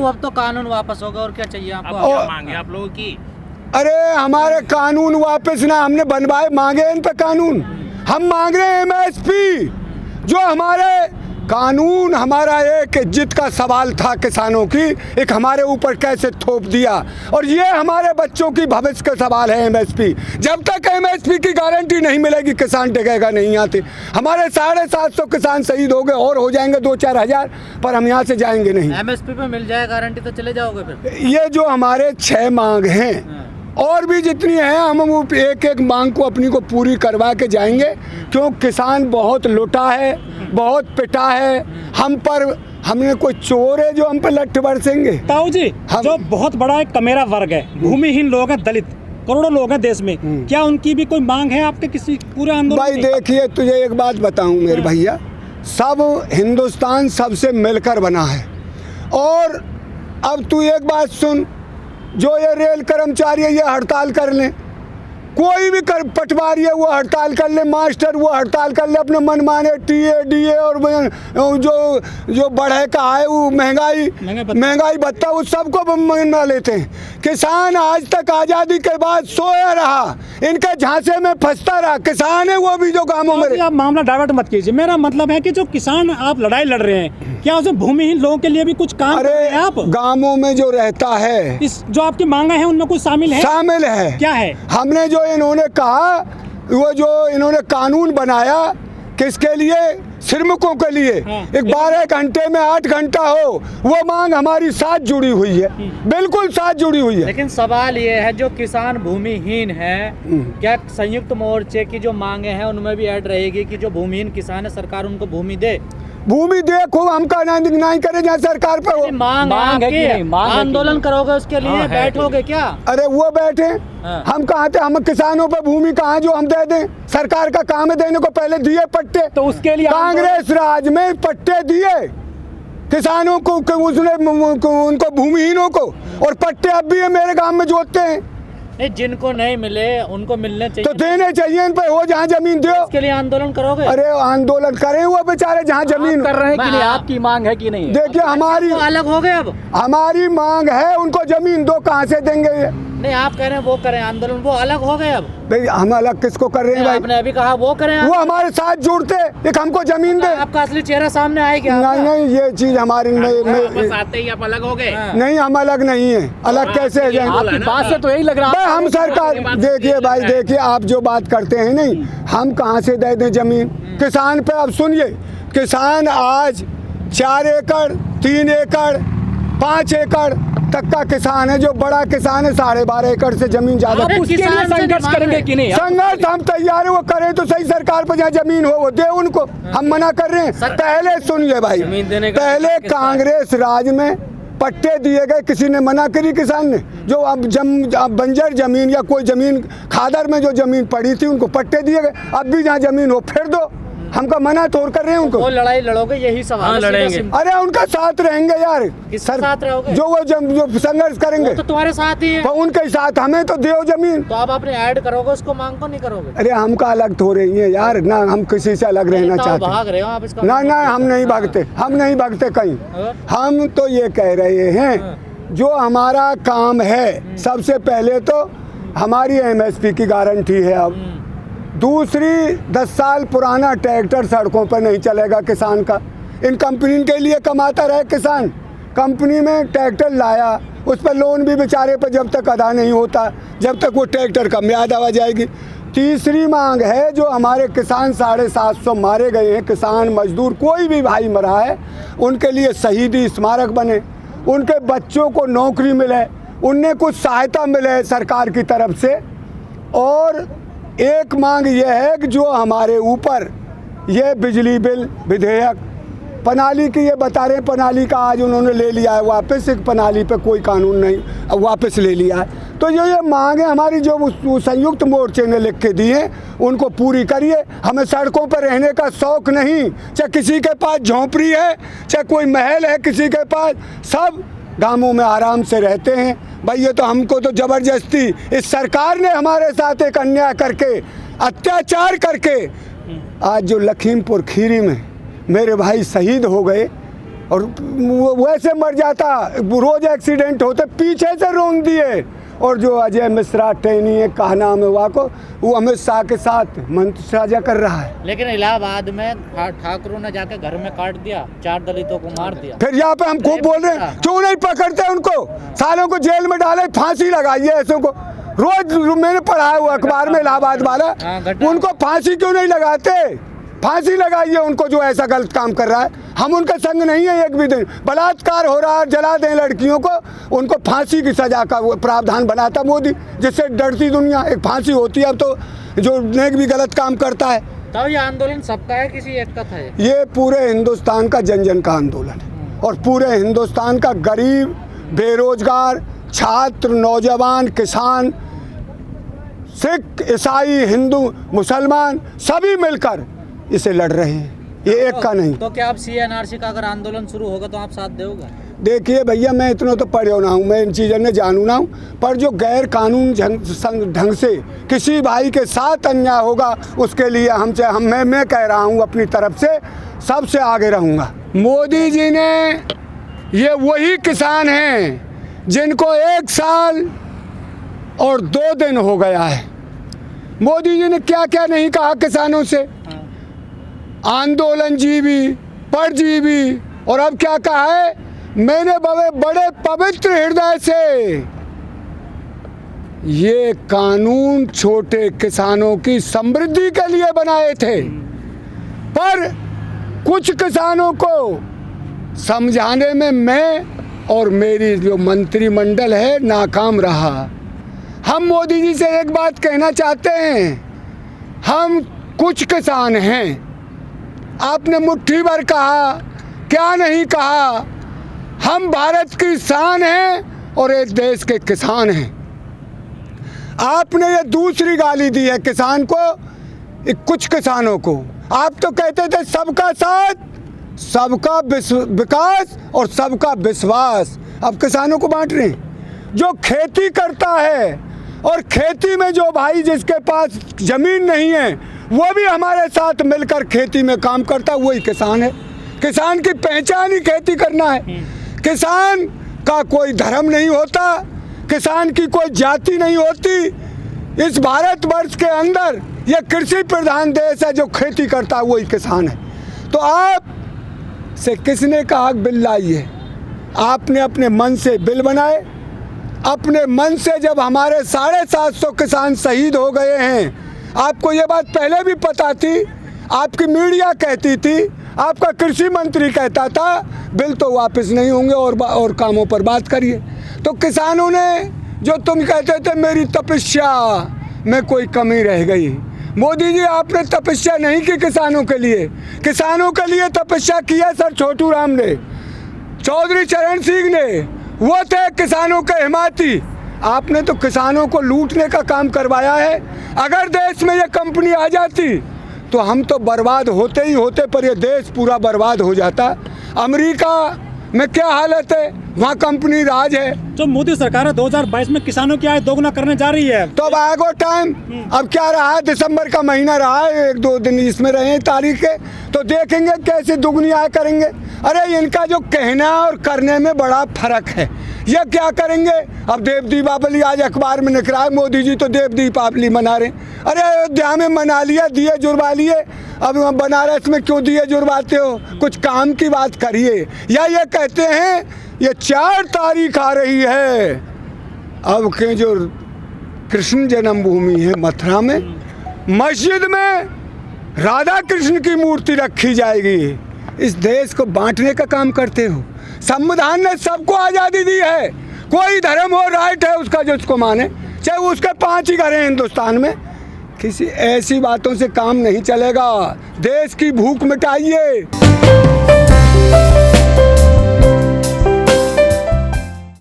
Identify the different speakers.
Speaker 1: अब तो कानून वापस होगा और क्या चाहिए आपको?
Speaker 2: अब क्या मांगे आप लोगों की?
Speaker 3: अरे हमारे कानून वापस ना, हमने बनवाए, मांगे इन पे कानून। हम मांग रहे हैं एमएसपी। जो हमारे कानून, हमारा एक इज्जत का सवाल था किसानों की, एक हमारे ऊपर कैसे थोप दिया। और ये हमारे बच्चों की भविष्य का सवाल है एमएसपी। जब तक एमएसपी की गारंटी नहीं मिलेगी किसान टिकेगा नहीं। यहाँ से हमारे 750 किसान शहीद हो गए और हो जाएंगे 2-4 हज़ार, पर हम यहाँ से जाएंगे नहीं।
Speaker 1: एमएसपी पे मिल जाए गारंटी तो चले जाओगे फिर?
Speaker 3: ये जो हमारे 6 मांग हैं और भी जितनी हैं, हम वो एक एक मांग को अपनी को पूरी करवा के जाएंगे। क्यों किसान बहुत लुटा है, बहुत पिटा है। हम पर, हमने कोई चोर है जो हम पर लठ बरसेंगे?
Speaker 4: ताऊ जी, जो बहुत बड़ा एक कमेरा वर्ग है, भूमिहीन लोग हैं, दलित करोड़ों लोग हैं देश में, क्या उनकी भी कोई मांग है आपके किसी पूरे आंदोलन
Speaker 3: भाई
Speaker 4: में?
Speaker 3: देखिए, तुझे एक बात बताऊं मेरे भैया, सब हिंदुस्तान सबसे मिलकर बना है। और अब तू एक बात सुन, जो ये रेल कर्मचारी है ये हड़ताल कर लें, कोई भी पटवारी है वो हड़ताल कर ले, मास्टर वो हड़ताल कर ले, अपने मन माने टीए डीए और जो बढ़े का है वो महंगाई भत्ता वो सबको मना लेते हैं। किसान आज तक आज़ादी के बाद सोया रहा, इनके झांसे में फंसता रहा। किसान है वो भी जो गाँवों में।
Speaker 4: आप मामला डाइवर्ट मत कीजिए, मेरा मतलब है कि जो किसान आप लड़ाई लड़ रहे हैं, क्या उसमें भूमिहीन लोगों के लिए भी कुछ काम कर रहे हैं आप?
Speaker 3: गाँवों में जो रहता है,
Speaker 4: इस जो आपकी मांगे हैं उनमें कुछ शामिल है?
Speaker 3: शामिल है।
Speaker 4: क्या है?
Speaker 3: हमने जो इन्होंने कहा, वो जो इन्होंने कानून बनाया किसके लिए? श्रमिकों के लिए। एक 12 घंटे में 8 घंटा हो, वो मांग हमारी साथ जुड़ी हुई है, बिल्कुल साथ जुड़ी हुई है।
Speaker 1: लेकिन सवाल ये है, जो किसान भूमिहीन है, क्या संयुक्त मोर्चे की जो मांगे हैं उनमें भी ऐड रहेगी कि जो भूमिहीन किसान है सरकार उनको भूमि दे?
Speaker 3: भूमि देखो, हम का नहीं करे जहाँ सरकार पे हो।
Speaker 1: मांग है कि नहीं? आंदोलन करोगे उसके लिए? बैठोगे क्या?
Speaker 3: अरे वो बैठे, हम कहाँ थे? हम किसानों पे भूमि कहाँ जो हम दे दें? सरकार का काम है देने को, पहले दिए पट्टे।
Speaker 4: तो उसके लिए
Speaker 3: कांग्रेस राज में पट्टे दिए किसानों को, उसने उनको भूमिहीनों को, और पट्टे अब भी मेरे गांव में जोतते हैं।
Speaker 1: नहीं, जिनको नहीं मिले उनको मिलने चाहिए,
Speaker 3: तो देने चाहिए इन पे, हो जहाँ जमीन दो।
Speaker 1: इसके लिए आंदोलन करोगे?
Speaker 3: अरे आंदोलन करें वो बेचारे जहाँ जमीन
Speaker 4: कर रहे हैं कि नहीं? आपकी मांग है कि नहीं?
Speaker 3: देखिए हमारी
Speaker 1: अलग हो गए, अब
Speaker 3: हमारी मांग है, उनको जमीन दो, कहाँ से देंगे ये?
Speaker 1: नहीं, आप कह रहे हैं वो करें आंदोलन, वो अलग हो गए अब।
Speaker 3: भाई हम अलग किसको कर रहे हैं भाई?
Speaker 1: आपने अभी कहा वो करें,
Speaker 3: वो हमारे साथ जुड़ते, एक हमको जमीन दे।
Speaker 1: आपका असली चेहरा सामने आएगा।
Speaker 3: नहीं, ये चीज हमारी
Speaker 2: वापस आते ही आप अलग हो गए?
Speaker 3: नहीं, हम अलग नहीं है। अलग कैसे हो जाएंगे?
Speaker 4: आपकी बात से तो यही लग रहा है।
Speaker 3: हम सरकार, देखिए भाई, देखिए आप जो बात करते हैं, नहीं हम कहाँ से दे दें जमीन किसान पे? अब सुनिए, किसान आज 4 एकड़ 3 एकड़ 5 एकड़ तक का किसान है। जो बड़ा किसान है 12.5 एकड़ से जमीन ज्यादा।
Speaker 4: उसके लिए संघर्ष करेंगे कि नहीं?
Speaker 3: संघर्ष हम तैयार है, वो करें तो सही। सरकार पर जहाँ जमीन हो वो दे उनको, हम मना कर रहे हैं? पहले सुनिए भाई, पहले कांग्रेस राज में पट्टे दिए गए, किसी ने मना करी? किसान ने। जो अब बंजर जमीन या कोई जमीन खादर में जो जमीन पड़ी थी उनको पट्टे दिए गए। अब भी जहाँ जमीन हो फिर दो, हमका मना तोड़ कर रहे हैं उनको।
Speaker 1: वो लड़ाई लड़ोगे, यही सवाल है।
Speaker 2: लड़ेंगे।
Speaker 3: अरे उनका साथ रहेंगे यार,
Speaker 1: साथ रहोगे?
Speaker 3: जो वो जो संघर्ष करेंगे
Speaker 1: तो तुम्हारे साथ ही है।
Speaker 3: तो उनके साथ हमें तो दो जमीन।
Speaker 1: तो आप अपने ऐड करोगे उसको, मांग को नहीं करोगे?
Speaker 3: अरे हमका अलग थो रही है यार ना, हम किसी से अलग रहना चाहते
Speaker 1: भाग रहे हो आप इसका?
Speaker 3: ना, हम नहीं भागते, हम नहीं भागते कहीं। हम तो ये कह रहे हैं, जो हमारा काम है, सबसे पहले तो हमारी एमएसपी की गारंटी है। अब दूसरी, 10 साल पुराना ट्रैक्टर सड़कों पर नहीं चलेगा किसान का। इन कंपनी के लिए कमाता रहे किसान, कंपनी में ट्रैक्टर लाया, उस पर लोन भी बेचारे पर जब तक अदा नहीं होता, जब तक वो ट्रैक्टर का म्याद आ जाएगी। तीसरी मांग है, जो हमारे किसान 750 मारे गए हैं, किसान मजदूर कोई भी भाई मरा है, उनके लिए शहीदी स्मारक बने, उनके बच्चों को नौकरी मिले, उन्हें कुछ सहायता मिले सरकार की तरफ से। और एक मांग यह है कि जो हमारे ऊपर ये बिजली बिल विधेयक पनाली की, ये बता रहे हैं पनाली का आज उन्होंने ले लिया है वापस, एक पनाली पे कोई कानून नहीं, अब वापस ले लिया है। तो ये मांग है हमारी, जो संयुक्त मोर्चे ने लिख के दी है, उनको पूरी करिए। हमें सड़कों पर रहने का शौक नहीं, चाहे किसी के पास झोंपड़ी है, चाहे कोई महल है किसी के पास, सब गांवों में आराम से रहते हैं। भाई ये तो हमको तो ज़बरदस्ती इस सरकार ने हमारे साथ एक अन्याय करके, अत्याचार करके, आज जो लखीमपुर खीरी में मेरे भाई शहीद हो गए, और वैसे मर जाता, रोज एक्सीडेंट होते, पीछे से रोक दिए। और जो अजय मिश्रा टेनी है, कहा नाम है वो वो अमित शाह के साथ मंत्र साझा कर रहा है।
Speaker 1: लेकिन इलाहाबाद में ठाकुरों ने जाके घर में काट दिया, 4 दलितों को मार दिया।
Speaker 3: फिर यहाँ पे हम खूब बोल रहे हैं, क्यों नहीं पकड़ते उनको, सालों को जेल में डाले, फांसी लगाइए ऐसों को। रोज मैंने पढ़ा है वो अखबार में, इलाहाबाद वाला, उनको फांसी क्यों नहीं लगाते? फांसी लगाइए उनको जो ऐसा गलत काम कर रहा है। हम उनका संग नहीं है एक भी दिन। बलात्कार हो रहा है, जला दें लड़कियों को, उनको फांसी की सजा का प्रावधान बनाता मोदी, जिससे डरती दुनिया। एक फांसी होती है अब तो, जो नेक भी गलत काम करता है।
Speaker 1: तो ये आंदोलन सबका है, किसी एक का था?
Speaker 3: ये पूरे हिंदुस्तान का जन जन का आंदोलन है, और पूरे हिंदुस्तान का गरीब, बेरोजगार, छात्र, नौजवान, किसान, सिख, ईसाई, हिंदू, मुसलमान सभी मिलकर इसे लड़ रहे हैं, ये एक का नहीं।
Speaker 1: तो क्या आप CNRC का अगर आंदोलन शुरू होगा तो आप साथ दोगे?
Speaker 3: देखिए भैया, मैं इतना तो पढ़ो ना हूँ, मैं इन चीज़ों में जानू ना हूँ, पर जो गैर कानून ढंग से किसी भाई के साथ अन्याय होगा, उसके लिए मैं कह रहा हूँ अपनी तरफ से सबसे आगे रहूँगा। मोदी जी ने, ये वही किसान हैं जिनको 1 साल और 2 दिन हो गया है। मोदी जी ने क्या क्या नहीं कहा किसानों से, आंदोलन जीवी, परजीवी, और अब क्या कहा है, मैंने बड़े पवित्र हृदय से ये कानून छोटे किसानों की समृद्धि के लिए बनाए थे, पर कुछ किसानों को समझाने में मैं और मेरी जो मंत्रिमंडल है नाकाम रहा। हम मोदी जी से एक बात कहना चाहते हैं, हम कुछ किसान हैं, आपने मुट्ठी भर कहा, क्या नहीं कहा, हम भारत की शान हैं और एक देश के किसान हैं। आपने ये दूसरी गाली दी है किसान को, कुछ किसानों को। आप तो कहते थे सबका साथ, सबका विकास और सबका विश्वास, अब किसानों को बांट रहे हैं। जो खेती करता है, और खेती में जो भाई जिसके पास जमीन नहीं है वो भी हमारे साथ मिलकर खेती में काम करता, वही किसान है। किसान की पहचान ही खेती करना है। किसान का कोई धर्म नहीं होता, किसान की कोई जाति नहीं होती। इस भारतवर्ष के अंदर यह कृषि प्रधान देश है, जो खेती करता है वही किसान है। तो आप से किसने कहा बिल लाइए? आपने अपने मन से बिल बनाए, अपने मन से। जब हमारे 750 किसान शहीद हो गए हैं, आपको ये बात पहले भी पता थी, आपकी मीडिया कहती थी, आपका कृषि मंत्री कहता था बिल तो वापस नहीं होंगे और कामों पर बात करिए। तो किसानों ने, जो तुम कहते थे मेरी तपस्या में कोई कमी रह गई, मोदी जी आपने तपस्या नहीं की किसानों के लिए। किसानों के लिए तपस्या किया सर छोटू राम ने, चौधरी चरण सिंह ने, वो थे किसानों के हिमायती। आपने तो किसानों को लूटने का काम करवाया है। अगर देश में ये कंपनी आ जाती तो हम तो बर्बाद होते ही होते, पर ये देश पूरा बर्बाद हो जाता। अमेरिका में क्या हालत है, वहाँ कंपनी राज है।
Speaker 4: जो मोदी सरकार है 2022 में किसानों की आय दोगुना करने जा रही है,
Speaker 3: तो अब आएगा टाइम। अब क्या रहा है, दिसंबर का महीना रहा है, 1-2 दिन इसमें रहे तारीख के, तो देखेंगे कैसे दुगनी आय करेंगे। अरे इनका जो कहना और करने में बड़ा फर्क है। ये क्या करेंगे, अब देव दीपावली आज अखबार में निकला है, मोदी जी तो देव दीपावली मना रहे। अरे अयोध्या में मना लिया, दिए जुड़वा लिए, अब बनारस में क्यों दिए जुड़वाते हो? कुछ काम की बात करिए। या ये कहते हैं ये 4 तारीख आ रही है, अब के जो कृष्ण जन्मभूमि है मथुरा में, मस्जिद में राधा कृष्ण की मूर्ति रखी जाएगी। इस देश को बांटने का काम करते हो। संविधान ने सबको आज़ादी दी है, कोई धर्म हो, राइट है उसका जो उसको माने, चाहे उसके 5 ही घर हैं हिंदुस्तान में। किसी ऐसी बातों से काम नहीं चलेगा। देश की भूख मिटाइए।